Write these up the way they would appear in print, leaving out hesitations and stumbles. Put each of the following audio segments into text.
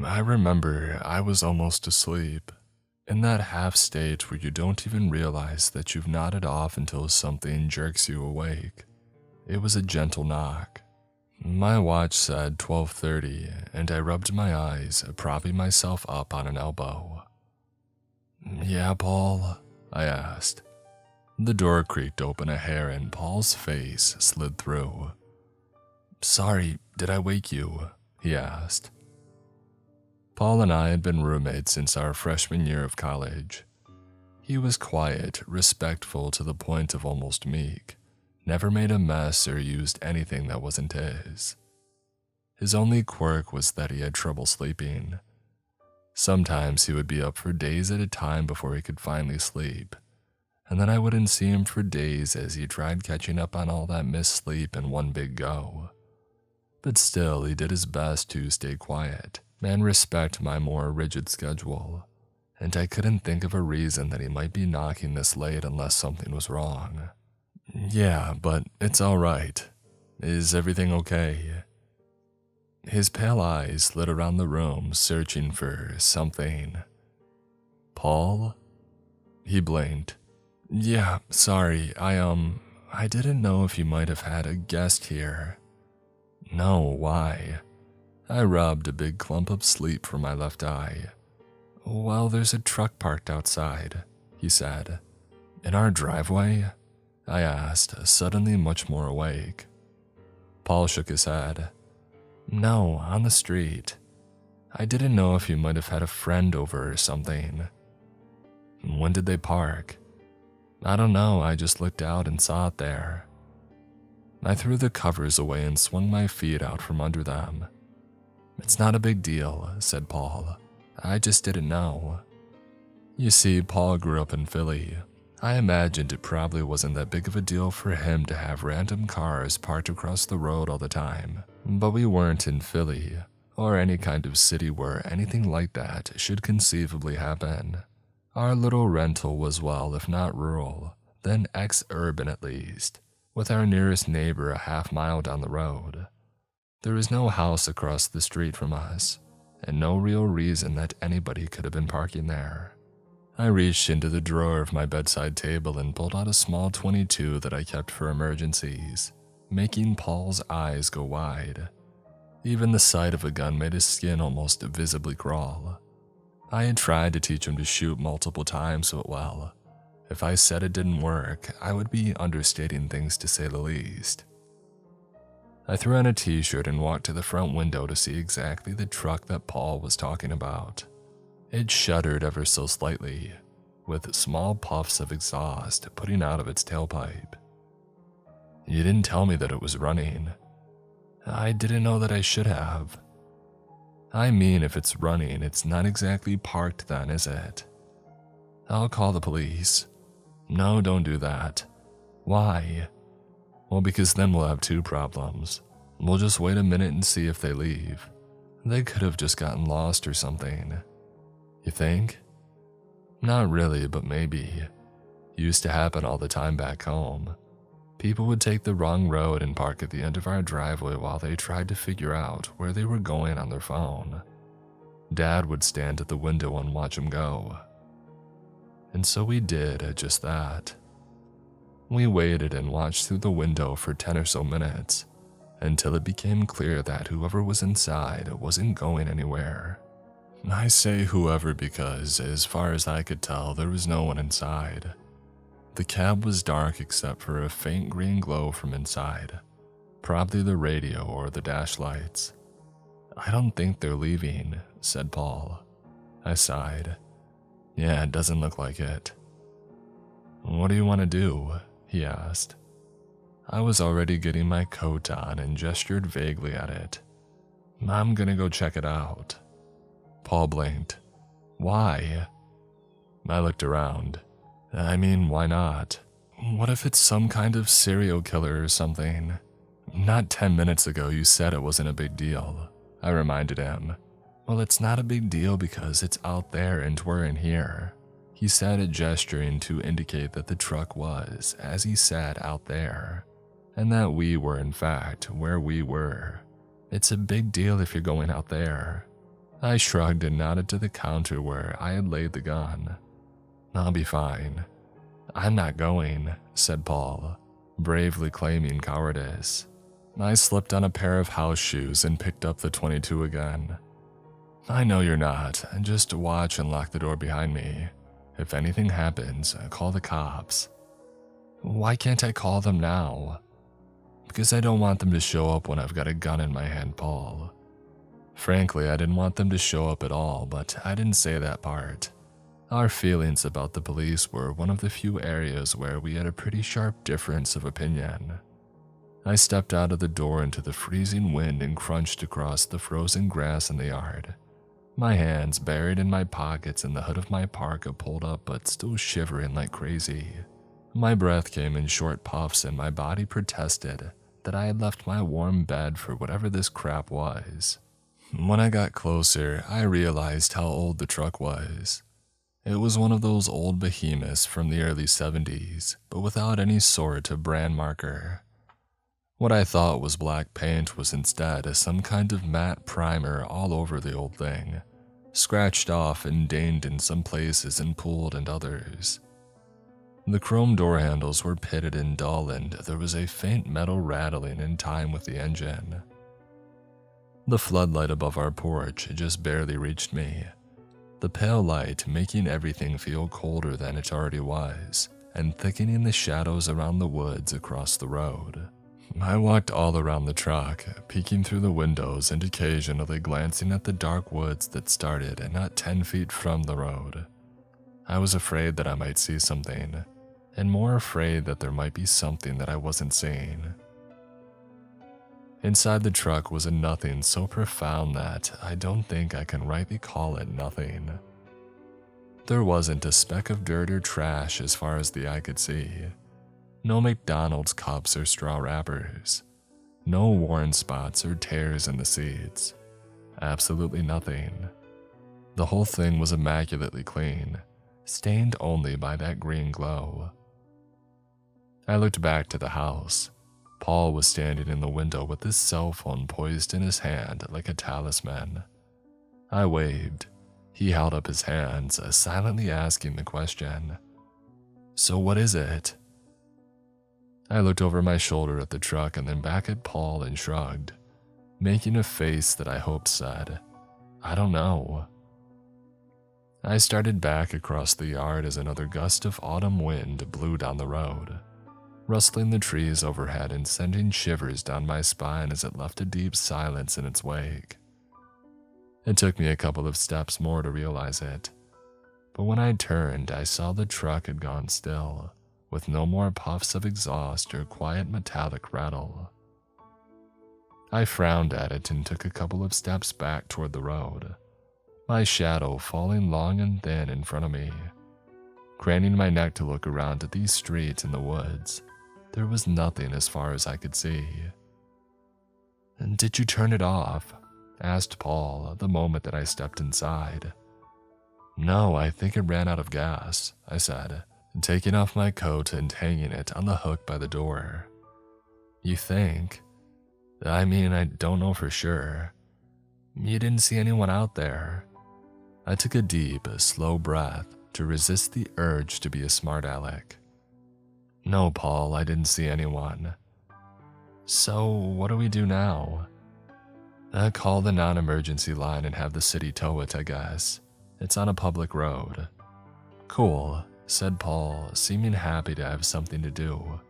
I remember I was almost asleep, in that half state where you don't even realize that you've nodded off until something jerks you awake. It was a gentle knock. My watch said 12:30, and I rubbed my eyes, propping myself up on an elbow. "Yeah, Paul?" I asked. The door creaked open a hair and Paul's face slid through. "Sorry, did I wake you?" he asked. Paul and I had been roommates since our freshman year of college. He was quiet, respectful to the point of almost meek, never made a mess or used anything that wasn't his. His only quirk was that he had trouble sleeping. Sometimes he would be up for days at a time before he could finally sleep, and then I wouldn't see him for days as he tried catching up on all that missed sleep in one big go. But still, he did his best to stay quiet and respect my more rigid schedule, and I couldn't think of a reason that he might be knocking this late unless something was wrong. "Yeah, but it's all right. Is everything okay?" His pale eyes slid around the room, searching for something. "Paul?" He blinked. "Yeah, sorry, I didn't know if you might have had a guest here." "No, why?" I rubbed a big clump of sleep from my left eye. "Well, there's a truck parked outside," he said. "In our driveway?" I asked, suddenly much more awake. Paul shook his head. "No, on the street. I didn't know if you might have had a friend over or something." "When did they park?" "I don't know, I just looked out and saw it there." I threw the covers away and swung my feet out from under them. "It's not a big deal," said Paul. "I just didn't know." You see, Paul grew up in Philly. I imagined it probably wasn't that big of a deal for him to have random cars parked across the road all the time. But we weren't in Philly, or any kind of city where anything like that should conceivably happen. Our little rental was, well, if not rural, then ex-urban at least, with our nearest neighbor a half-mile down the road. There was no house across the street from us, and no real reason that anybody could have been parking there. I reached into the drawer of my bedside table and pulled out a small .22 that I kept for emergencies, making Paul's eyes go wide. Even the sight of a gun made his skin almost visibly crawl. I had tried to teach him to shoot multiple times, but well, if I said it didn't work, I would be understating things to say the least. I threw on a t-shirt and walked to the front window to see exactly the truck that Paul was talking about. It shuddered ever so slightly, with small puffs of exhaust putting out of its tailpipe. "You didn't tell me that it was running." "I didn't know that I should have." "I mean, if it's running, it's not exactly parked then, is it?" "I'll call the police." "No, don't do that." "Why?" "Well, because then we'll have two problems. We'll just wait a minute and see if they leave. They could have just gotten lost or something." "You think?" "Not really, but maybe. Used to happen all the time back home. People would take the wrong road and park at the end of our driveway while they tried to figure out where they were going on their phone. Dad would stand at the window and watch them go. And so we did just that. We waited and watched through the window for 10 or so minutes, until it became clear that whoever was inside wasn't going anywhere. I say whoever because, as far as I could tell, there was no one inside. The cab was dark except for a faint green glow from inside, probably the radio or the dash lights. "I don't think they're leaving," said Paul. I sighed. "Yeah, it doesn't look like it." "What do you want to do?" he asked. I was already getting my coat on and gestured vaguely at it. "I'm gonna go check it out." Paul blinked. "Why?" I looked around. I mean, why not? What if it's some kind of serial killer or something? "Not 10 minutes ago you said it wasn't a big deal," I reminded him. "Well, it's not a big deal because it's out there and we're in here," he said, gesturing to indicate that the truck was, as he said, out there, and that we were in fact where we were. "It's a big deal if you're going out there." I shrugged and nodded to the counter where I had laid the gun. "I'll be fine." "I'm not going," said Paul, bravely claiming cowardice. I slipped on a pair of house shoes and picked up the .22 again. "I know you're not. Just watch and lock the door behind me. If anything happens, call the cops." "Why can't I call them now?" "Because I don't want them to show up when I've got a gun in my hand, Paul." Frankly, I didn't want them to show up at all, but I didn't say that part. Our feelings about the police were one of the few areas where we had a pretty sharp difference of opinion. I stepped out of the door into the freezing wind and crunched across the frozen grass in the yard. My hands buried in my pockets and the hood of my parka pulled up but still shivering like crazy. My breath came in short puffs and my body protested that I had left my warm bed for whatever this crap was. When I got closer, I realized how old the truck was. It was one of those old behemoths from the early 70s, but without any sort of brand marker. What I thought was black paint was instead some kind of matte primer all over the old thing, scratched off and dinged in some places and pulled in others. The chrome door handles were pitted and dull and there was a faint metal rattling in time with the engine. The floodlight above our porch just barely reached me, the pale light making everything feel colder than it already was and thickening the shadows around the woods across the road. I walked all around the truck, peeking through the windows and occasionally glancing at the dark woods that started not 10 feet from the road. I was afraid that I might see something, and more afraid that there might be something that I wasn't seeing. Inside the truck was a nothing so profound that I don't think I can rightly call it nothing. There wasn't a speck of dirt or trash as far as the eye could see. No McDonald's cups or straw wrappers. No worn spots or tears in the seats. Absolutely nothing. The whole thing was immaculately clean, stained only by that green glow. I looked back to the house. Paul was standing in the window with his cell phone poised in his hand like a talisman. I waved. He held up his hands, silently asking the question. "So what is it?" I looked over my shoulder at the truck and then back at Paul and shrugged, making a face that I hoped said, "I don't know." I started back across the yard as another gust of autumn wind blew down the road, rustling the trees overhead and sending shivers down my spine as it left a deep silence in its wake. It took me a couple of steps more to realize it, but when I turned, I saw the truck had gone still, with no more puffs of exhaust or quiet metallic rattle. I frowned at it and took a couple of steps back toward the road, my shadow falling long and thin in front of me. Craning my neck to look around at these streets and the woods, there was nothing as far as I could see. "Did you turn it off?" asked Paul the moment that I stepped inside. "No, I think it ran out of gas," I said, taking off my coat and hanging it on the hook by the door. "You think?" "I mean, I don't know for sure." "You didn't see anyone out there?" I took a deep, slow breath to resist the urge to be a smart aleck. "No, Paul, I didn't see anyone." "So, what do we do now?" Call the non-emergency line and have the city tow it, I guess. It's on a public road." "Cool," said Paul, seeming happy to have something to do.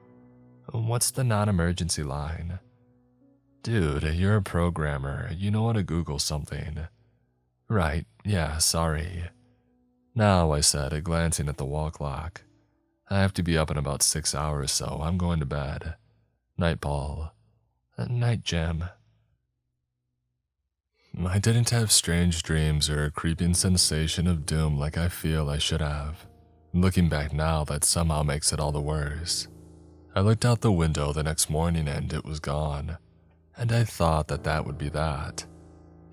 "What's the non-emergency line?" "Dude, you're a programmer. You know how to Google something." "Right, yeah, sorry." "Now," I said, glancing at the wall clock. "I have to be up in about 6 hours, so I'm going to bed. Night, Paul." "Night, Jim." I didn't have strange dreams or a creeping sensation of doom like I feel I should have. Looking back now, that somehow makes it all the worse. I looked out the window the next morning and it was gone, and I thought that that would be that.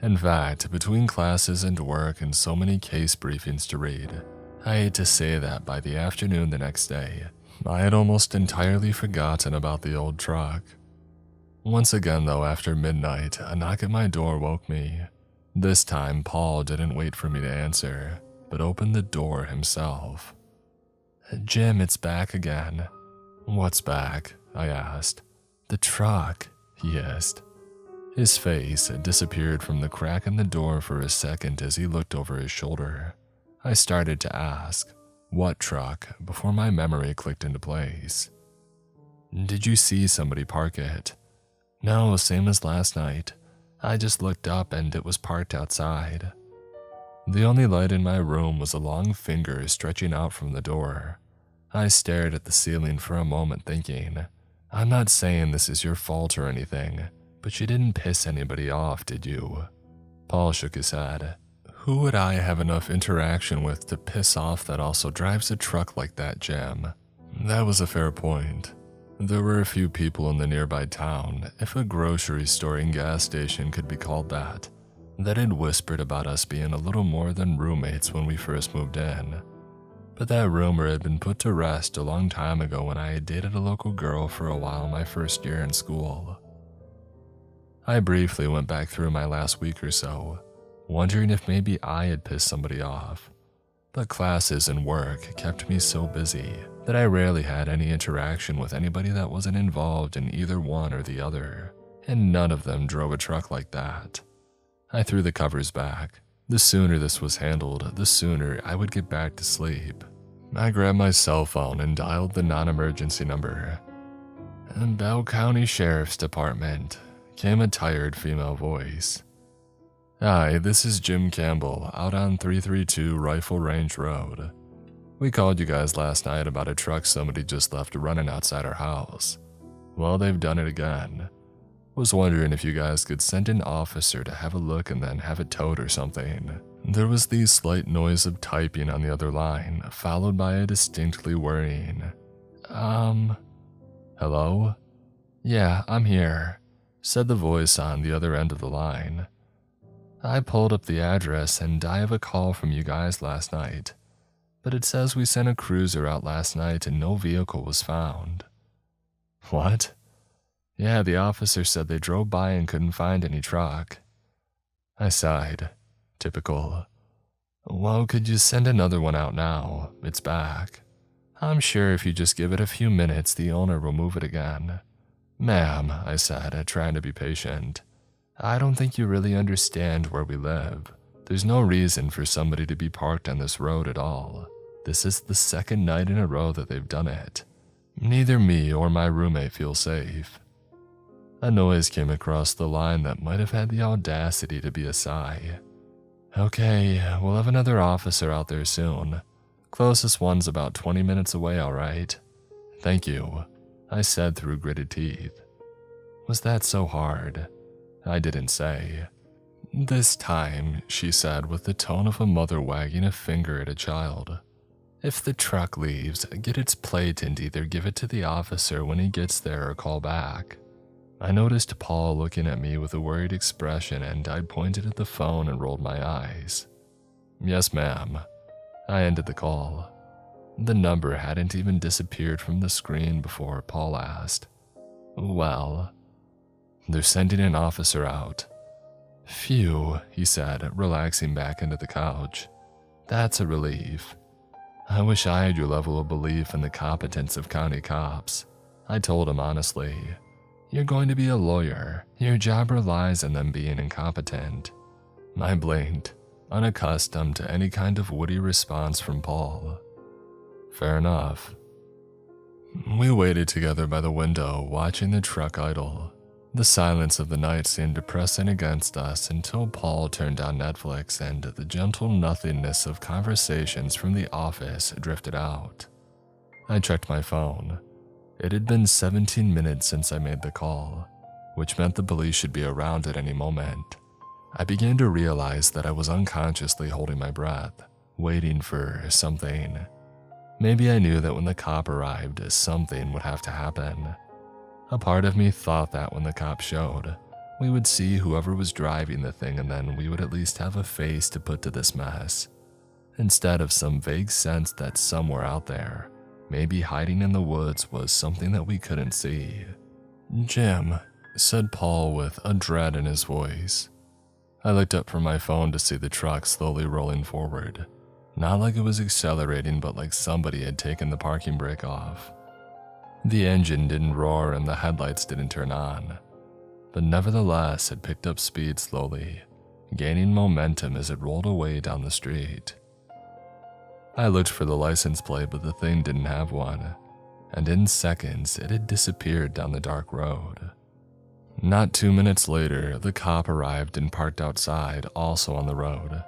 In fact, between classes and work and so many case briefings to read, I hate to say that by the afternoon the next day, I had almost entirely forgotten about the old truck. Once again though, after midnight, a knock at my door woke me. This time, Paul didn't wait for me to answer, but opened the door himself. "Jim, it's back again." "What's back?" I asked. "The truck," he hissed. His face had disappeared from the crack in the door for a second as he looked over his shoulder. I started to ask, "What truck?" before my memory clicked into place. "Did you see somebody park it?" "No, same as last night. I just looked up and it was parked outside." The only light in my room was a long finger stretching out from the door. I stared at the ceiling for a moment thinking, "I'm not saying this is your fault or anything, but you didn't piss anybody off, did you?" Paul shook his head. "Who would I have enough interaction with to piss off that also drives a truck like that, Jim?" That was a fair point. There were a few people in the nearby town, if a grocery store and gas station could be called that had whispered about us being a little more than roommates when we first moved in. But that rumor had been put to rest a long time ago when I had dated a local girl for a while my first year in school. I briefly went back through my last week or so, wondering if maybe I had pissed somebody off. But classes and work kept me so busy that I rarely had any interaction with anybody that wasn't involved in either one or the other, and none of them drove a truck like that. I threw the covers back. The sooner this was handled, the sooner I would get back to sleep. I grabbed my cell phone and dialed the non-emergency number. "Bell County Sheriff's Department," came a tired female voice. "Hi, this is Jim Campbell, out on 332 Rifle Range Road. We called you guys last night about a truck somebody just left running outside our house. Well, they've done it again. Was wondering if you guys could send an officer to have a look and then have it towed or something." There was the slight noise of typing on the other line, followed by a distinctly worrying, "Hello?" "Yeah, I'm here," said the voice on the other end of the line. "I pulled up the address and I have a call from you guys last night, but it says we sent a cruiser out last night and no vehicle was found." "What?" "Yeah, the officer said they drove by and couldn't find any truck." I sighed. Typical. "Well, could you send another one out now? It's back. I'm sure if you just give it a few minutes, the owner will move it again." "Ma'am," I said, trying to be patient, "I don't think you really understand where we live. There's no reason for somebody to be parked on this road at all. This is the second night in a row that they've done it. Neither me or my roommate feel safe." A noise came across the line that might have had the audacity to be a sigh. "Okay, we'll have another officer out there soon. Closest one's about 20 minutes away, all right?" "Thank you," I said through gritted teeth. "Was that so hard?" I didn't say. "This time," she said with the tone of a mother wagging a finger at a child, "if the truck leaves, get its plate and either give it to the officer when he gets there or call back." I noticed Paul looking at me with a worried expression and I pointed at the phone and rolled my eyes. "Yes, ma'am." I ended the call. The number hadn't even disappeared from the screen before Paul asked, "Well?" "They're sending an officer out." "Phew," he said, relaxing back into the couch. "That's a relief. I wish I had your level of belief in the competence of county cops." I told him honestly. "You're going to be a lawyer. Your job relies on them being incompetent." I blinked, unaccustomed to any kind of witty response from Paul. Fair enough. We waited together by the window, watching the truck idle. The silence of the night seemed depressing against us until Paul turned on Netflix and the gentle nothingness of conversations from the office drifted out. I checked my phone. It had been 17 minutes since I made the call, which meant the police should be around at any moment. I began to realize that I was unconsciously holding my breath, waiting for something. Maybe I knew that when the cop arrived, something would have to happen. A part of me thought that when the cop showed, we would see whoever was driving the thing and then we would at least have a face to put to this mess, instead of some vague sense that somewhere out there, maybe hiding in the woods, was something that we couldn't see. "Jim," said Paul with a dread in his voice. I looked up from my phone to see the truck slowly rolling forward. Not like it was accelerating, but like somebody had taken the parking brake off. The engine didn't roar and the headlights didn't turn on, but nevertheless it picked up speed slowly, gaining momentum as it rolled away down the street. I looked for the license plate, but the thing didn't have one, and in seconds it had disappeared down the dark road. Not 2 minutes later, the cop arrived and parked outside, also on the road.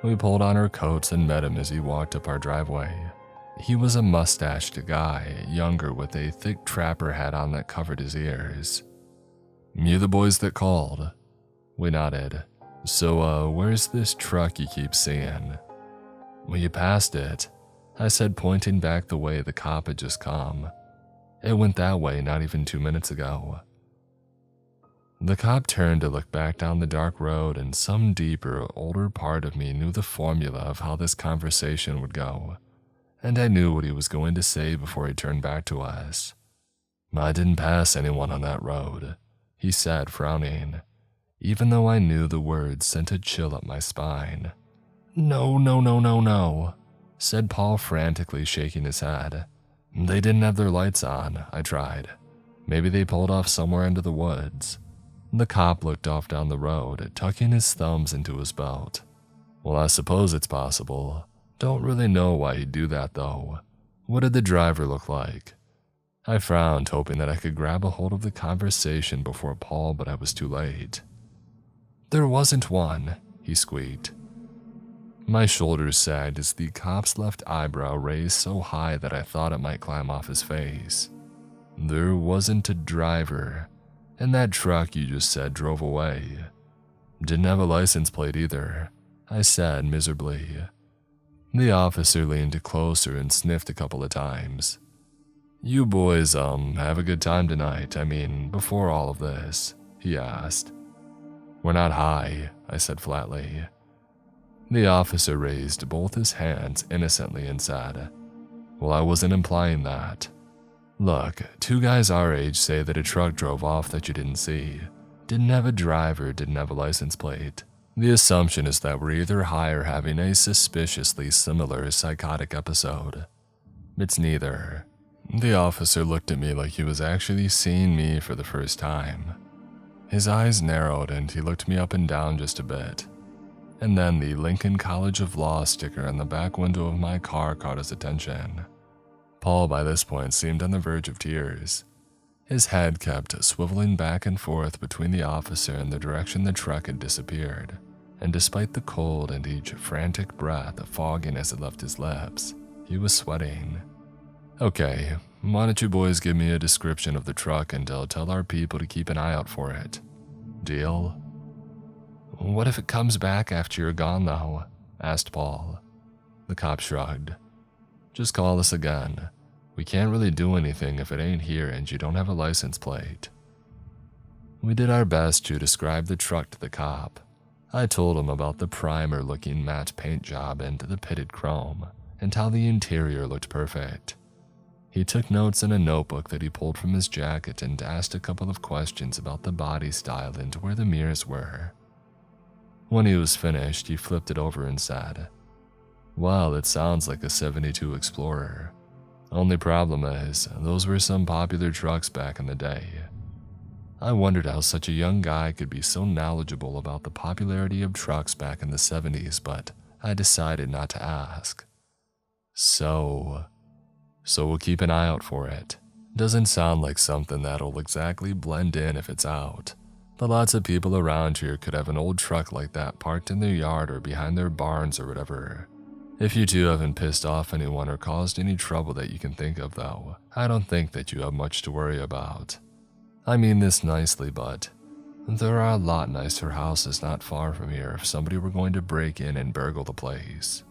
We pulled on our coats and met him as he walked up our driveway. He was a mustached guy, younger, with a thick trapper hat on that covered his ears. "You the boys that called?" We nodded. "So, where's this truck you keep seeing?" "Well, you passed it," I said, pointing back the way the cop had just come. "It went that way not even 2 minutes ago." The cop turned to look back down the dark road, and some deeper, older part of me knew the formula of how this conversation would go, and I knew what he was going to say before he turned back to us. "I didn't pass anyone on that road," he said, frowning, even though I knew the words sent a chill up my spine. No, said Paul, frantically shaking his head. "They didn't have their lights on," I tried. "Maybe they pulled off somewhere into the woods." The cop looked off down the road, tucking his thumbs into his belt. "Well, I suppose it's possible. Don't really know why he'd do that, though. What did the driver look like?" I frowned, hoping that I could grab a hold of the conversation before Paul, but I was too late. "There wasn't one," he squeaked. My shoulders sagged as the cop's left eyebrow raised so high that I thought it might climb off his face. "There wasn't a driver. And that truck you just said drove away. Didn't have a license plate either," I said miserably. The officer leaned closer and sniffed a couple of times. "You boys, have a good time tonight, before all of this?" he asked. "We're not high," I said flatly. The officer raised both his hands innocently and said, "Well, I wasn't implying that. Look, 2 guys our age say that a truck drove off that you didn't see. Didn't have a driver, didn't have a license plate. The assumption is that we're either high or having a suspiciously similar psychotic episode. It's neither." The officer looked at me like he was actually seeing me for the first time. His eyes narrowed and he looked me up and down just a bit. And then the Lincoln College of Law sticker on the back window of my car caught his attention. Paul, by this point, seemed on the verge of tears. His head kept swiveling back and forth between the officer and the direction the truck had disappeared, and despite the cold and each frantic breath fogging as it left his lips, he was sweating. "Okay, why don't you boys give me a description of the truck and I'll tell our people to keep an eye out for it. Deal?" "What if it comes back after you're gone, though?" asked Paul. The cop shrugged. "Just call us again. We can't really do anything if it ain't here and you don't have a license plate." We did our best to describe the truck to the cop. I told him about the primer-looking matte paint job and the pitted chrome, and how the interior looked perfect. He took notes in a notebook that he pulled from his jacket and asked a couple of questions about the body style and where the mirrors were. When he was finished, he flipped it over and said, "Well, it sounds like a '72 Explorer. Only problem is, those were some popular trucks back in the day." I wondered how such a young guy could be so knowledgeable about the popularity of trucks back in the '70s, but I decided not to ask. So we'll keep an eye out for it. Doesn't sound like something that'll exactly blend in if it's out, but lots of people around here could have an old truck like that parked in their yard or behind their barns or whatever. If you two haven't pissed off anyone or caused any trouble that you can think of, though, I don't think that you have much to worry about. I mean this nicely, but there are a lot nicer houses not far from here if somebody were going to break in and burgle the place."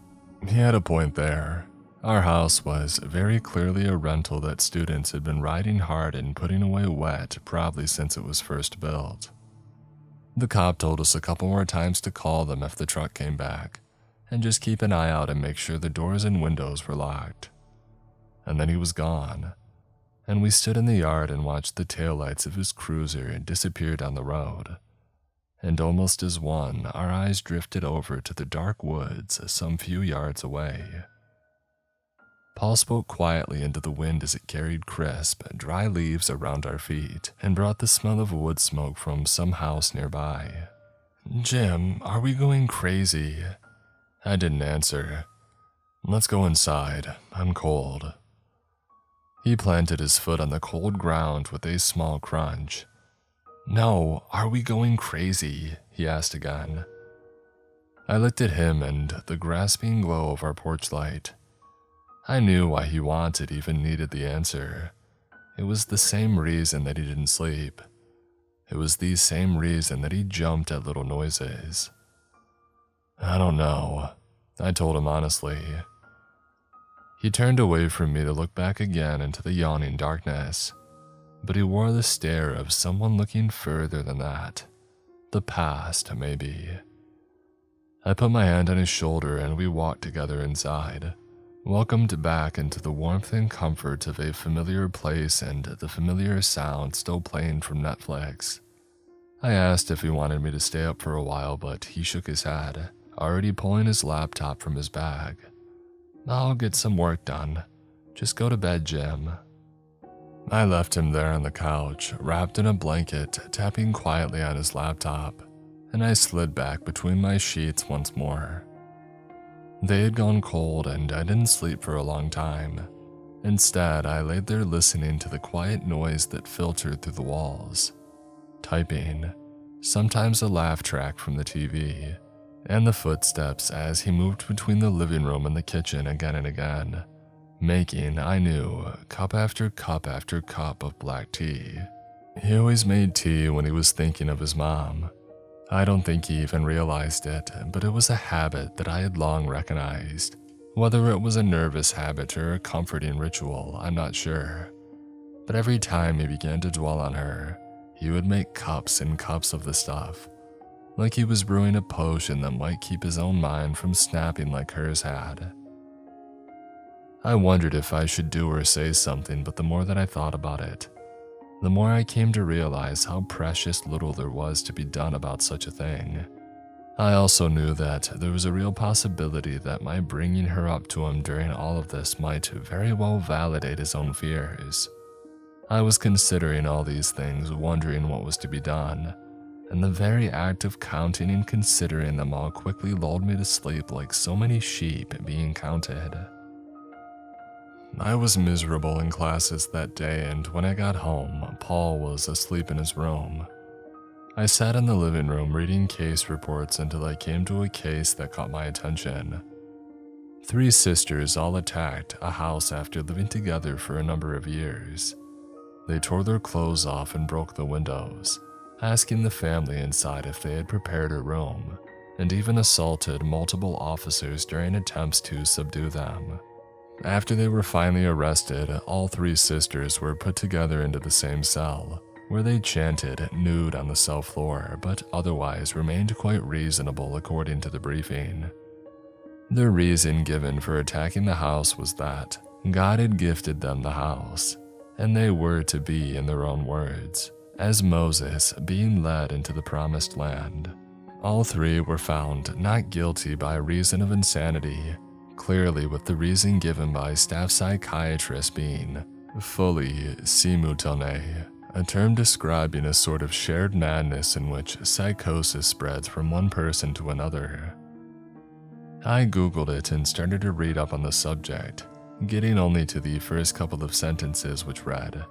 He had a point there. Our house was very clearly a rental that students had been riding hard and putting away wet probably since it was first built. The cop told us a couple more times to call them if the truck came back, and just keep an eye out and make sure the doors and windows were locked. And then he was gone, and we stood in the yard and watched the taillights of his cruiser disappear down the road. and almost as one, our eyes drifted over to the dark woods some few yards away. Paul spoke quietly into the wind as it carried crisp, dry leaves around our feet and brought the smell of wood smoke from some house nearby. "Jim, are we going crazy?" I didn't answer. "Let's go inside. I'm cold." He planted his foot on the cold ground with a small crunch. "No, are we going crazy?" he asked again. I looked at him and the grasping glow of our porch light. I knew why he wanted, even needed the answer. It was the same reason that he didn't sleep. It was the same reason that he jumped at little noises. "I don't know," I told him honestly. He turned away from me to look back again into the yawning darkness, but he wore the stare of someone looking further than that. The past, maybe. I put my hand on his shoulder and we walked together inside, welcomed back into the warmth and comfort of a familiar place and the familiar sound still playing from Netflix. I asked if he wanted me to stay up for a while, but he shook his head, already pulling his laptop from his bag. "I'll get some work done. Just go to bed, Jim." I left him there on the couch, wrapped in a blanket, tapping quietly on his laptop, and I slid back between my sheets once more. They had gone cold and I didn't sleep for a long time. Instead, I laid there listening to the quiet noise that filtered through the walls. Typing, sometimes a laugh track from the TV, and the footsteps as he moved between the living room and the kitchen again and again, making, I knew, cup after cup after cup of black tea. He always made tea when he was thinking of his mom. I don't think he even realized it, but it was a habit that I had long recognized. Whether it was a nervous habit or a comforting ritual, I'm not sure. But every time he began to dwell on her, he would make cups and cups of the stuff, like he was brewing a potion that might keep his own mind from snapping like hers had. I wondered if I should do or say something, but the more that I thought about it, the more I came to realize how precious little there was to be done about such a thing. I also knew that there was a real possibility that my bringing her up to him during all of this might very well validate his own fears. I was considering all these things, wondering what was to be done, and the very act of counting and considering them all quickly lulled me to sleep like so many sheep being counted. I was miserable in classes that day, and when I got home, Paul was asleep in his room. I sat in the living room reading case reports until I came to a case that caught my attention. 3 sisters all attacked a house after living together for a number of years. They tore their clothes off and broke the windows, asking the family inside if they had prepared a room, and even assaulted multiple officers during attempts to subdue them. After they were finally arrested, all 3 sisters were put together into the same cell, where they chanted nude on the cell floor, but otherwise remained quite reasonable according to the briefing. The reason given for attacking the house was that God had gifted them the house, and they were to be, in their own words, as Moses being led into the promised land. All 3 were found not guilty by reason of insanity, clearly with the reason given by staff psychiatrist being fully simultané, a term describing a sort of shared madness in which psychosis spreads from one person to another. I googled it and started to read up on the subject, getting only to the first couple of sentences, which read,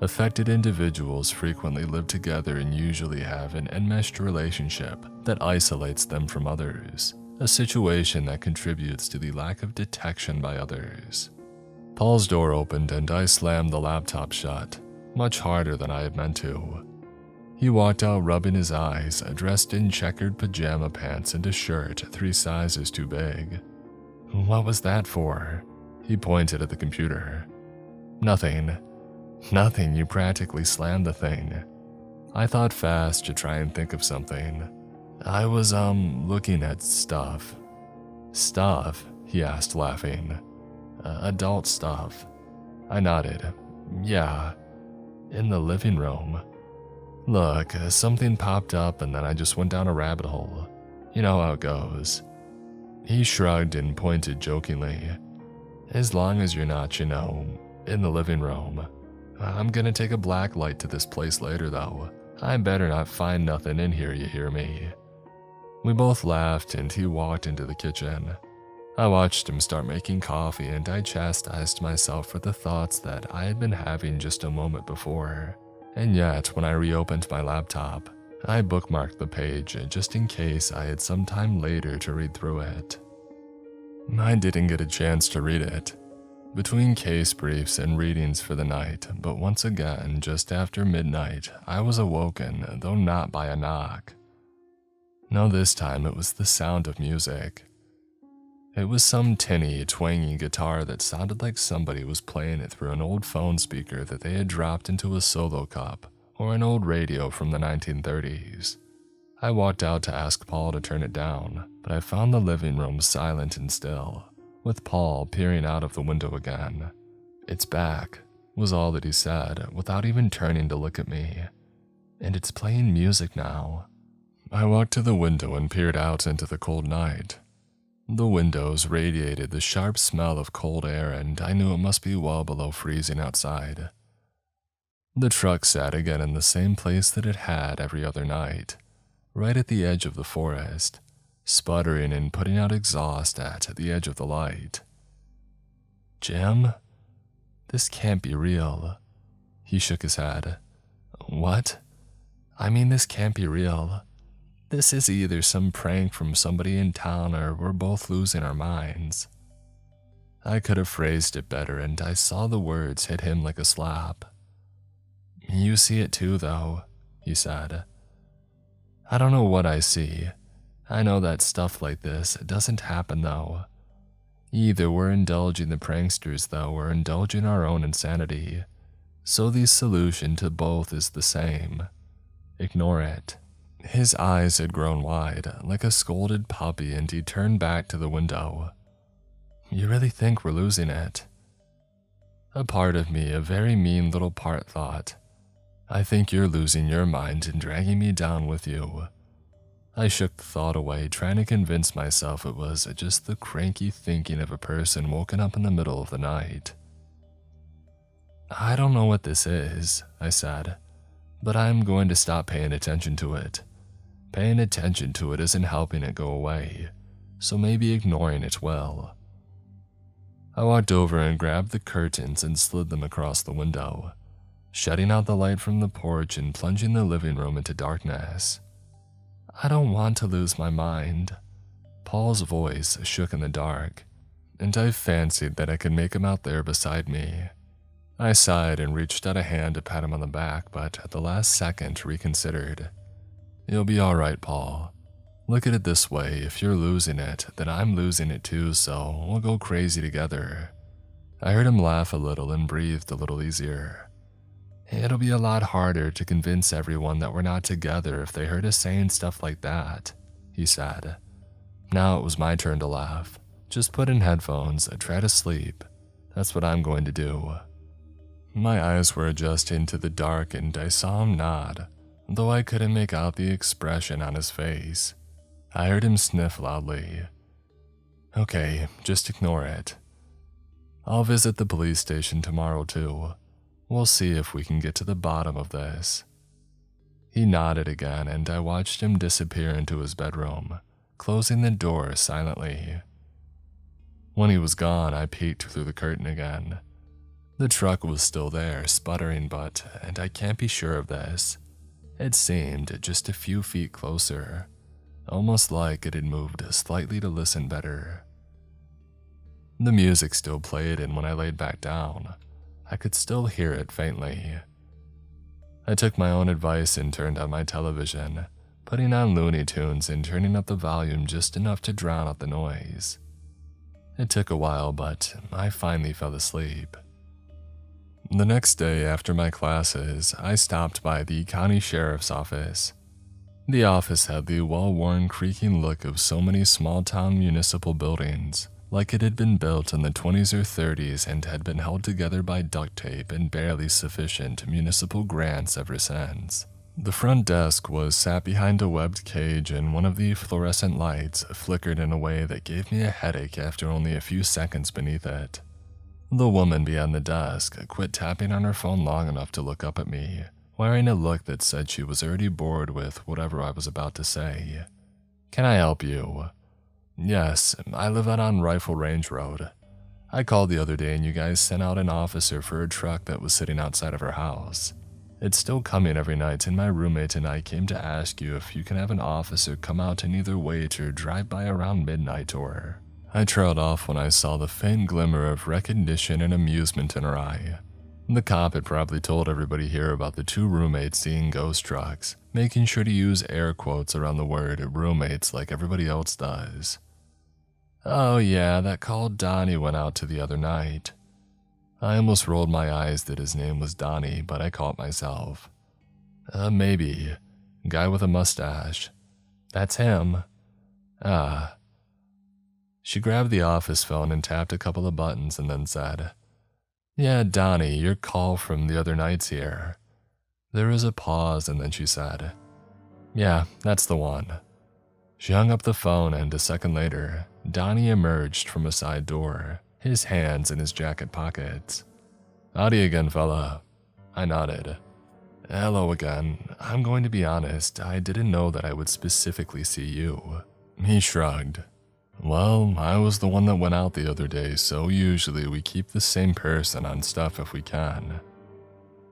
"Affected individuals frequently live together and usually have an enmeshed relationship that isolates them from others, a situation that contributes to the lack of detection by others." Paul's door opened and I slammed the laptop shut, much harder than I had meant to. He walked out rubbing his eyes, dressed in checkered pajama pants and a shirt 3 sizes too big. "What was that for?" He pointed at the computer. "Nothing. Nothing, you practically slammed the thing." I thought fast to try and think of something. "I was, looking at stuff." "Stuff?" he asked, laughing. Adult stuff." I nodded. "Yeah, in the living room." Look, something popped up and then I just went down a rabbit hole. You know how it goes. He shrugged and pointed jokingly. As long as you're not, in the living room. I'm gonna take a black light to this place later though. I better not find nothing in here, you hear me? We both laughed and he walked into the kitchen. I watched him start making coffee and I chastised myself for the thoughts that I had been having just a moment before. And yet, when I reopened my laptop, I bookmarked the page just in case I had some time later to read through it. I didn't get a chance to read it, between case briefs and readings for the night, but once again, just after midnight, I was awoken, though not by a knock. No, this time it was the sound of music. It was some tinny, twangy guitar that sounded like somebody was playing it through an old phone speaker that they had dropped into a solo cup or an old radio from the 1930s. I walked out to ask Paul to turn it down, but I found the living room silent and still, with Paul peering out of the window again. "It's back," was all that he said, without even turning to look at me. "And it's playing music now." I walked to the window and peered out into the cold night. The windows radiated the sharp smell of cold air, and I knew it must be well below freezing outside. The truck sat again in the same place that it had every other night, right at the edge of the forest, sputtering and putting out exhaust at the edge of the light. "Jim? This can't be real." He shook his head. "What? I mean, this can't be real. This is either some prank from somebody in town or we're both losing our minds." I could have phrased it better, and I saw the words hit him like a slap. "You see it too, though," he said. "I don't know what I see. I know that stuff like this doesn't happen, though. Either we're indulging the pranksters, though, or indulging our own insanity. So the solution to both is the same. Ignore it." His eyes had grown wide, like a scolded puppy, and he turned back to the window. "You really think we're losing it?" A part of me, a very mean little part, thought, "I think you're losing your mind and dragging me down with you." I shook the thought away, trying to convince myself it was just the cranky thinking of a person woken up in the middle of the night. "I don't know what this is," I said, "but I'm going to stop paying attention to it. Paying attention to it isn't helping it go away, so maybe ignoring it will." I walked over and grabbed the curtains and slid them across the window, shutting out the light from the porch and plunging the living room into darkness. "I don't want to lose my mind." Paul's voice shook in the dark, and I fancied that I could make him out there beside me. I sighed and reached out a hand to pat him on the back, but at the last second reconsidered. "You'll be all right, Paul. Look at it this way, if you're losing it, then I'm losing it too, so we'll go crazy together." I heard him laugh a little and breathed a little easier. "It'll be a lot harder to convince everyone that we're not together if they heard us saying stuff like that," he said. Now it was my turn to laugh. "Just put in headphones and try to sleep. That's what I'm going to do." My eyes were adjusting to the dark and I saw him nod, though I couldn't make out the expression on his face. I heard him sniff loudly. "Okay, just ignore it. I'll visit the police station tomorrow too. We'll see if we can get to the bottom of this." He nodded again and I watched him disappear into his bedroom, closing the door silently. When he was gone, I peeked through the curtain again. The truck was still there, sputtering, and I can't be sure of this, it seemed just a few feet closer, almost like it had moved slightly to listen better. The music still played, and when I laid back down, I could still hear it faintly. I took my own advice and turned on my television, putting on Looney Tunes and turning up the volume just enough to drown out the noise. It took a while, but I finally fell asleep. The next day after my classes, I stopped by the county sheriff's office. The office had the well-worn, creaking look of so many small-town municipal buildings, like it had been built in the 20s or 30s and had been held together by duct tape and barely sufficient municipal grants ever since. The front desk was sat behind a webbed cage, and one of the fluorescent lights flickered in a way that gave me a headache after only a few seconds beneath it. The woman behind the desk quit tapping on her phone long enough to look up at me, wearing a look that said she was already bored with whatever I was about to say. "Can I help you?" "Yes, I live out on Rifle Range Road. I called the other day and you guys sent out an officer for a truck that was sitting outside of our house. It's still coming every night, and my roommate and I came to ask you if you can have an officer come out and either wait or drive by around midnight or..." I trailed off when I saw the faint glimmer of recognition and amusement in her eye. The cop had probably told everybody here about the two roommates seeing ghost trucks, making sure to use air quotes around the word roommates like everybody else does. "Oh yeah, that call Donnie went out to the other night." I almost rolled my eyes that his name was Donnie, but I caught myself. Maybe. Guy with a mustache." "That's him." "Ah." She grabbed the office phone and tapped a couple of buttons and then said, "Yeah, Donnie, your call from the other night's here." There was a pause and then she said, "Yeah, that's the one." She hung up the phone, and a second later, Donnie emerged from a side door, his hands in his jacket pockets. "Howdy again, fella." I nodded. "Hello again. I'm going to be honest, I didn't know that I would specifically see you." He shrugged. "Well, I was the one that went out the other day, so usually we keep the same person on stuff if we can."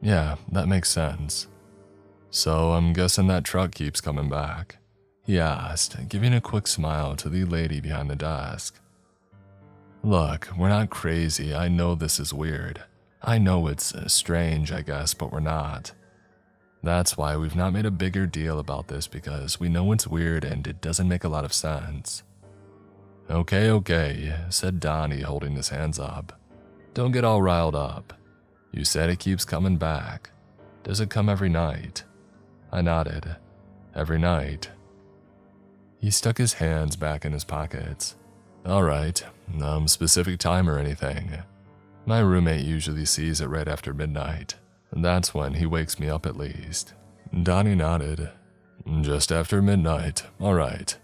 "Yeah, that makes sense." "So I'm guessing that truck keeps coming back?" he asked, giving a quick smile to the lady behind the desk. "Look, we're not crazy. I know this is weird. I know it's strange, I guess, but we're not. That's why we've not made a bigger deal about this, because we know it's weird and it doesn't make a lot of sense." Okay, said Donnie, holding his hands up. "Don't get all riled up. You said it keeps coming back. Does it come every night?" I nodded. "Every night." He stuck his hands back in his pockets. "All right, specific time or anything?" "My roommate usually sees it right after midnight. That's when he wakes me up at least." Donnie nodded. "Just after midnight, all right.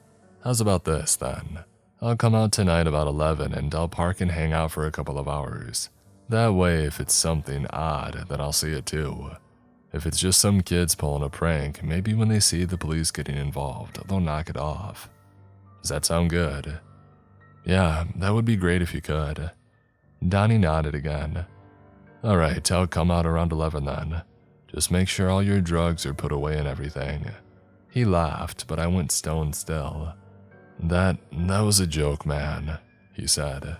How's about this then? I'll come out tonight about 11 and I'll park and hang out for a couple of hours. That way if it's something odd, then I'll see it too. If it's just some kids pulling a prank, maybe when they see the police getting involved, they'll knock it off. Does that sound good?" "Yeah, that would be great if you could." Donnie nodded again. "All right, I'll come out around 11 then. Just make sure all your drugs are put away and everything." He laughed, but I went stone still. That was a joke, man," he said.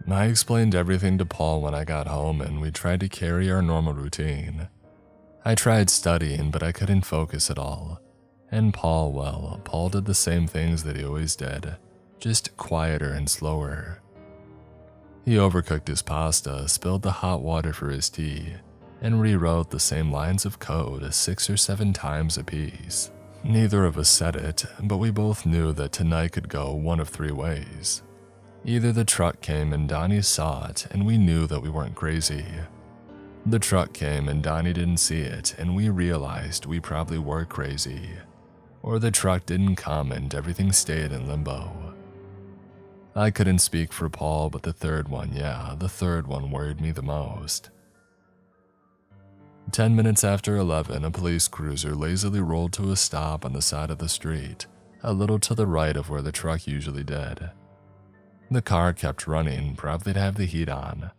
I explained everything to Paul when I got home, and we tried to carry our normal routine. I tried studying, but I couldn't focus at all. And Paul did the same things that he always did, just quieter and slower. He overcooked his pasta, spilled the hot water for his tea, and rewrote the same lines of code 6 or 7 times apiece. Neither of us said it, but we both knew that tonight could go one of 3 ways. Either the truck came and Donnie saw it, and we knew that we weren't crazy. The truck came and Donnie didn't see it, and we realized we probably were crazy. Or the truck didn't come and everything stayed in limbo. I couldn't speak for Paul, but the third one worried me the most. 10 minutes after 11, a police cruiser lazily rolled to a stop on the side of the street, a little to the right of where the truck usually did. The car kept running, probably to have the heat on,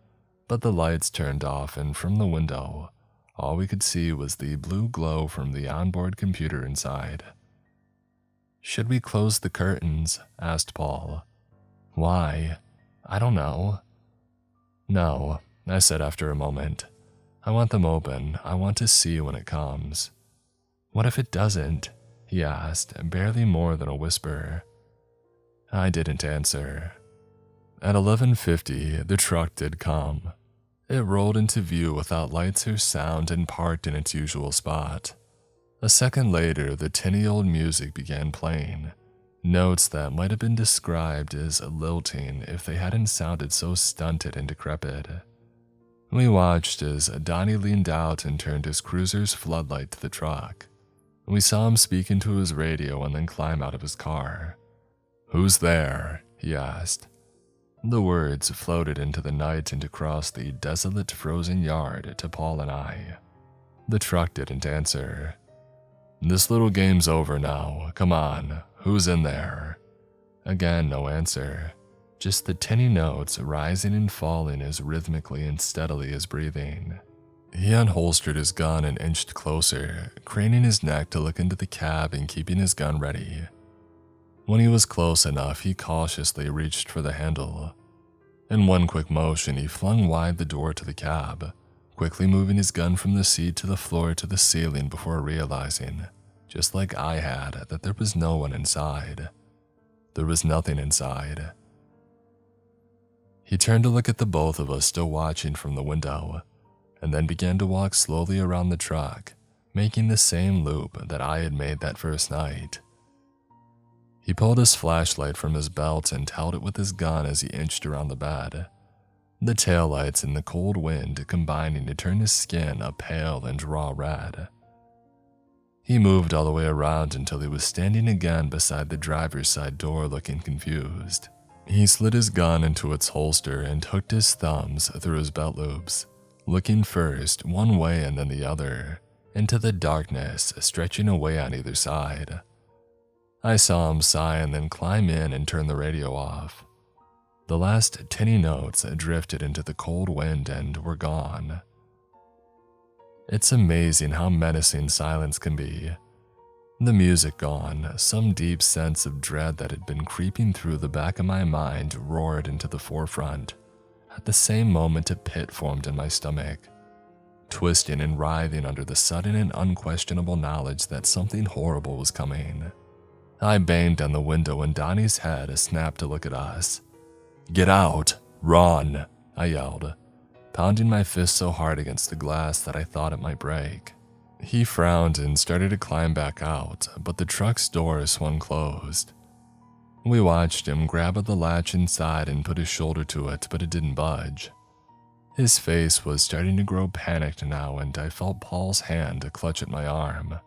but the lights turned off, and from the window, all we could see was the blue glow from the onboard computer inside. "Should we close the curtains?" asked Paul. "Why?" "I don't know." "No," I said after a moment. "I want them open. I want to see when it comes." "What if it doesn't?" he asked, barely more than a whisper. I didn't answer. At 11:50, the truck did come. It rolled into view without lights or sound and parked in its usual spot. A second later, the tinny old music began playing, notes that might have been described as lilting if they hadn't sounded so stunted and decrepit. We watched as Donnie leaned out and turned his cruiser's floodlight to the truck. We saw him speak into his radio and then climb out of his car. "Who's there?" he asked. The words floated into the night and across the desolate frozen yard to Paul and I. The truck didn't answer. "This little game's over now. Come on, who's in there?" Again, no answer. Just the tinny notes rising and falling as rhythmically and steadily as breathing. He unholstered his gun and inched closer, craning his neck to look into the cab and keeping his gun ready. When he was close enough, he cautiously reached for the handle. In one quick motion, he flung wide the door to the cab, quickly moving his gun from the seat to the floor to the ceiling before realizing, just like I had, that there was no one inside. There was nothing inside. He turned to look at the both of us still watching from the window, and then began to walk slowly around the truck, making the same loop that I had made that first night. He pulled his flashlight from his belt and held it with his gun as he inched around the bed, the taillights and the cold wind combining to turn his skin a pale and raw red. He moved all the way around until he was standing again beside the driver's side door looking confused. He slid his gun into its holster and hooked his thumbs through his belt loops, looking first one way and then the other, into the darkness stretching away on either side. I saw him sigh and then climb in and turn the radio off. The last tinny notes drifted into the cold wind and were gone. It's amazing how menacing silence can be. The music gone, some deep sense of dread that had been creeping through the back of my mind roared into the forefront. At the same moment, a pit formed in my stomach, twisting and writhing under the sudden and unquestionable knowledge that something horrible was coming. I banged on the window and Donnie's head snapped to look at us. "Get out! Run!" I yelled, pounding my fist so hard against the glass that I thought it might break. He frowned and started to climb back out, but the truck's door swung closed. We watched him grab at the latch inside and put his shoulder to it, but it didn't budge. His face was starting to grow panicked now, and I felt Paul's hand clutch at my arm.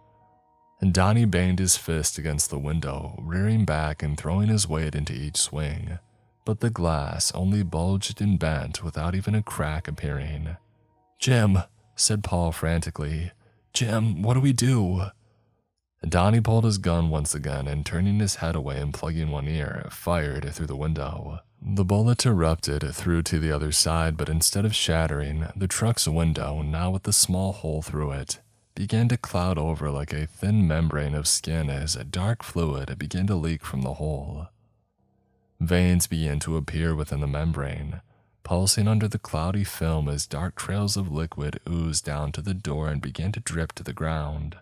And Donnie banged his fist against the window, rearing back and throwing his weight into each swing, but the glass only bulged and bent without even a crack appearing. "Jim," said Paul frantically. "Jim, what do we do?" Donnie pulled his gun once again and, turning his head away and plugging one ear, fired through the window. The bullet erupted through to the other side, but instead of shattering, the truck's window, now with a small hole through it, began to cloud over like a thin membrane of skin as a dark fluid began to leak from the hole. Veins began to appear within the membrane, pulsing under the cloudy film as dark trails of liquid oozed down to the door and began to drip to the ground.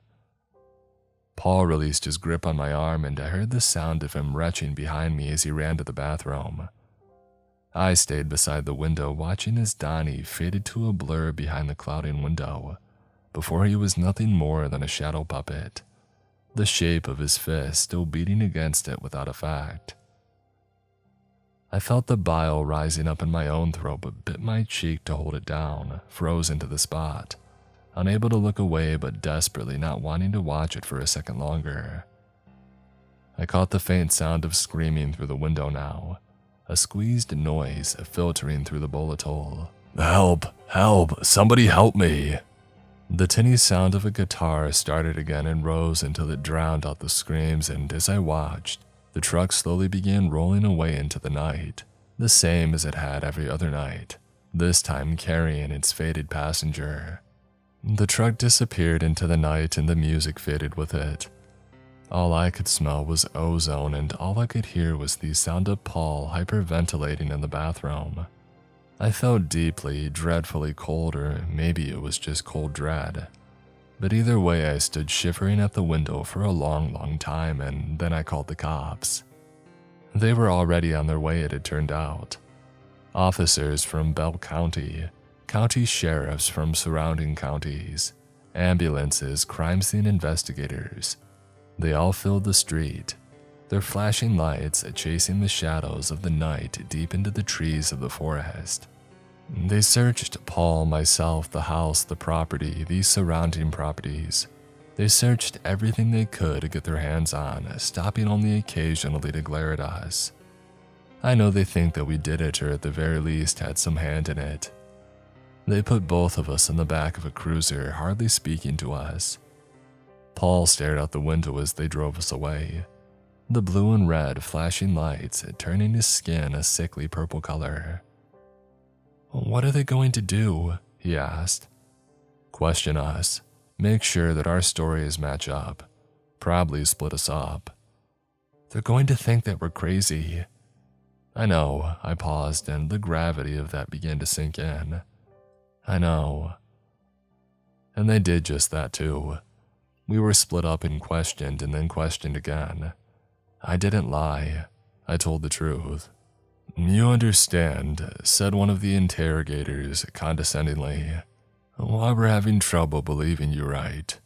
Paul released his grip on my arm and I heard the sound of him retching behind me as he ran to the bathroom. I stayed beside the window watching as Donnie faded to a blur behind the clouding window, before he was nothing more than a shadow puppet, the shape of his fist still beating against it without effect. I felt the bile rising up in my own throat but bit my cheek to hold it down, frozen to the spot, unable to look away but desperately not wanting to watch it for a second longer. I caught the faint sound of screaming through the window now, a squeezed noise filtering through the bullet hole. "Help! Help! Somebody help me!" The tinny sound of a guitar started again and rose until it drowned out the screams, and as I watched, the truck slowly began rolling away into the night, the same as it had every other night, this time carrying its faded passenger. The truck disappeared into the night and the music faded with it. All I could smell was ozone, and all I could hear was the sound of Paul hyperventilating in the bathroom. I felt deeply, dreadfully cold, or maybe it was just cold dread. But either way, I stood shivering at the window for a long time, and then I called the cops. They were already on their way, it had turned out. Officers from Bell County, county sheriffs from surrounding counties, ambulances, crime scene investigators. They all filled the street, their flashing lights chasing the shadows of the night deep into the trees of the forest. They searched Paul, myself, the house, the property, the surrounding properties. They searched everything they could to get their hands on, stopping only occasionally to glare at us. I know they think that we did it, or at the very least had some hand in it. They put both of us in the back of a cruiser, hardly speaking to us. Paul stared out the window as they drove us away, the blue and red flashing lights turning his skin a sickly purple color. "What are they going to do?" he asked. "Question us, make sure that our stories match up, probably split us up. They're going to think that we're crazy." I know, I paused, and the gravity of that began to sink in. I know. And they did just that too. We were split up and questioned then questioned again. I didn't lie. I told the truth. "You understand," said one of the interrogators condescendingly, "why we're having trouble believing you right."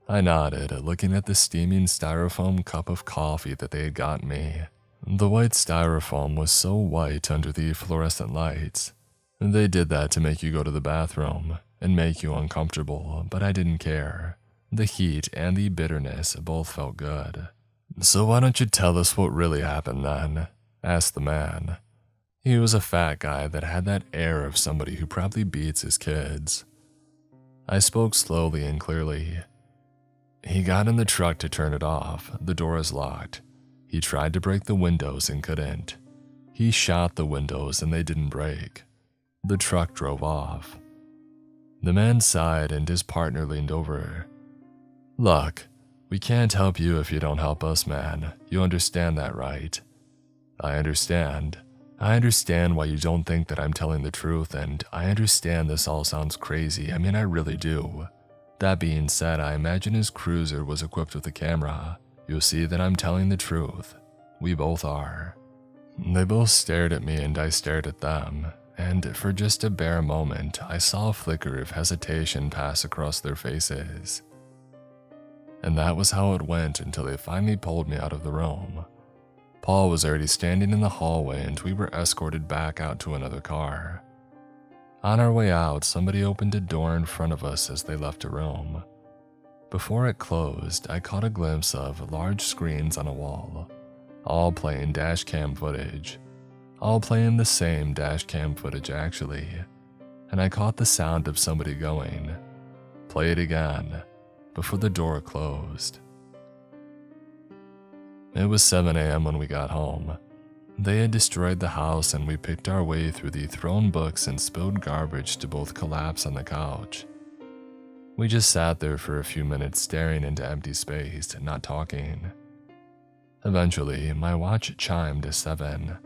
I nodded, looking at the steaming styrofoam cup of coffee that they had gotten me. The white styrofoam was so white under the fluorescent lights. They did that to make you go to the bathroom and make you uncomfortable, but I didn't care. The heat and the bitterness both felt good. "So why don't you tell us what really happened then?" asked the man. He was a fat guy that had that air of somebody who probably beats his kids. I spoke slowly and clearly. "He got in the truck to turn it off. The door is locked. He tried to break the windows and couldn't. He shot the windows and they didn't break. The truck drove off." The man sighed and his partner leaned over. "Look, we can't help you if you don't help us, man. You understand that, right?" "I understand. I understand why you don't think that I'm telling the truth, and I understand this all sounds crazy. I mean, I really do. That being said, I imagine his cruiser was equipped with a camera. You'll see that I'm telling the truth. We both are." They both stared at me and I stared at them, and for just a bare moment, I saw a flicker of hesitation pass across their faces. And that was how it went until they finally pulled me out of the room. Paul was already standing in the hallway and we were escorted back out to another car. On our way out, somebody opened a door in front of us as they left a room. Before it closed, I caught a glimpse of large screens on a wall, all playing dash cam footage. All playing the same dash cam footage actually. And I caught the sound of somebody going, "Play it again," before the door closed. It was 7 a.m. when we got home. They had destroyed the house and we picked our way through the thrown books and spilled garbage to both collapse on the couch. We just sat there for a few minutes staring into empty space, not talking. Eventually, my watch chimed to 7.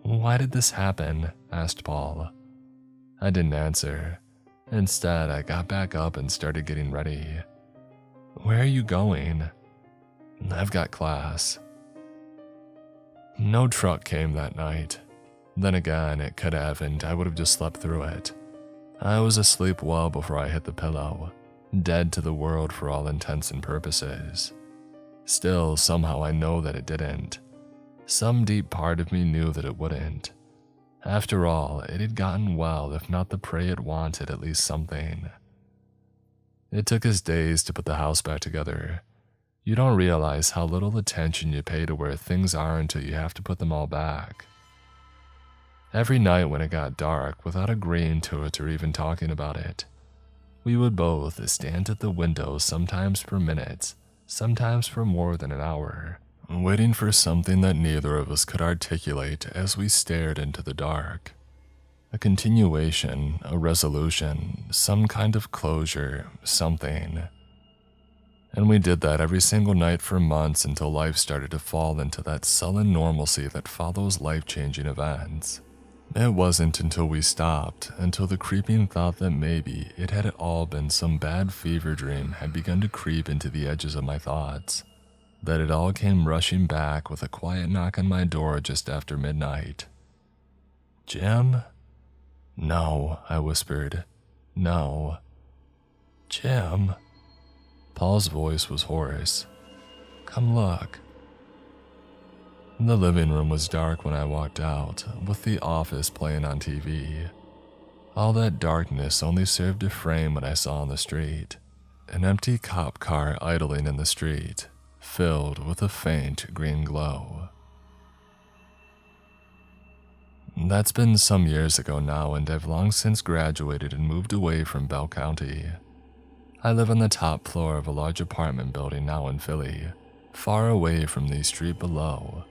"Why did this happen?" asked Paul. I didn't answer. Instead, I got back up and started getting ready. "Where are you going?" "I've got class." No truck came that night. Then again, it could have, and I would have just slept through it. I was asleep well before I hit the pillow, dead to the world for all intents and purposes. Still, somehow I know that it didn't. Some deep part of me knew that it wouldn't. After all, it had gotten, well, if not the prey it wanted, at least something. It took us days to put the house back together. You don't realize how little attention you pay to where things are until you have to put them all back. Every night when it got dark, without agreeing to it or even talking about it, we would both stand at the window, sometimes for minutes, sometimes for more than an hour, waiting for something that neither of us could articulate as we stared into the dark. A continuation, a resolution, some kind of closure, something. And we did that every single night for months until life started to fall into that sullen normalcy that follows life-changing events. It wasn't until we stopped, until the creeping thought that maybe it had all been some bad fever dream had begun to creep into the edges of my thoughts, that it all came rushing back with a quiet knock on my door just after midnight. "Jim?" "No," I whispered. "No." "Jim?" Paul's voice was hoarse. "Come look." The living room was dark when I walked out, with The Office playing on TV. All that darkness only served to frame what I saw on the street. An empty cop car idling in the street, filled with a faint green glow. That's been some years ago now, and I've long since graduated and moved away from Bell County. I live on the top floor of a large apartment building now in Philly, far away from the street below.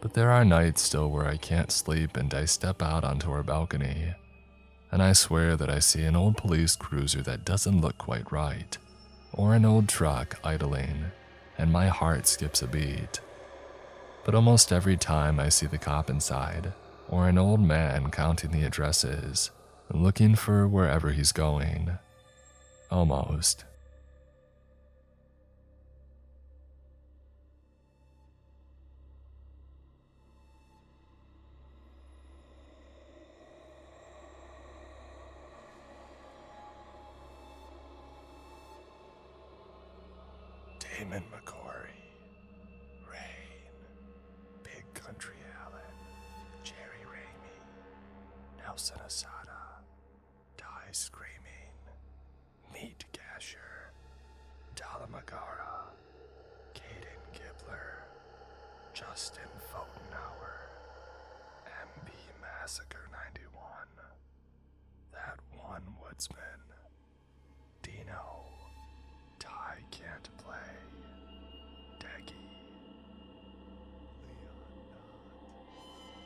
But there are nights still where I can't sleep and I step out onto our balcony, and I swear that I see an old police cruiser that doesn't look quite right, or an old truck idling, and my heart skips a beat. But almost every time I see the cop inside, or an old man counting the addresses, looking for wherever he's going. Almost. Damon McCory, Rain, Big Country Allen, Jerry Ramey, Nelson Asada, Die Screaming, Meat Gasher, Dala Magara, Caden Gibbler, Justin Fotenauer, MB Massacre 91, That One Woodsman,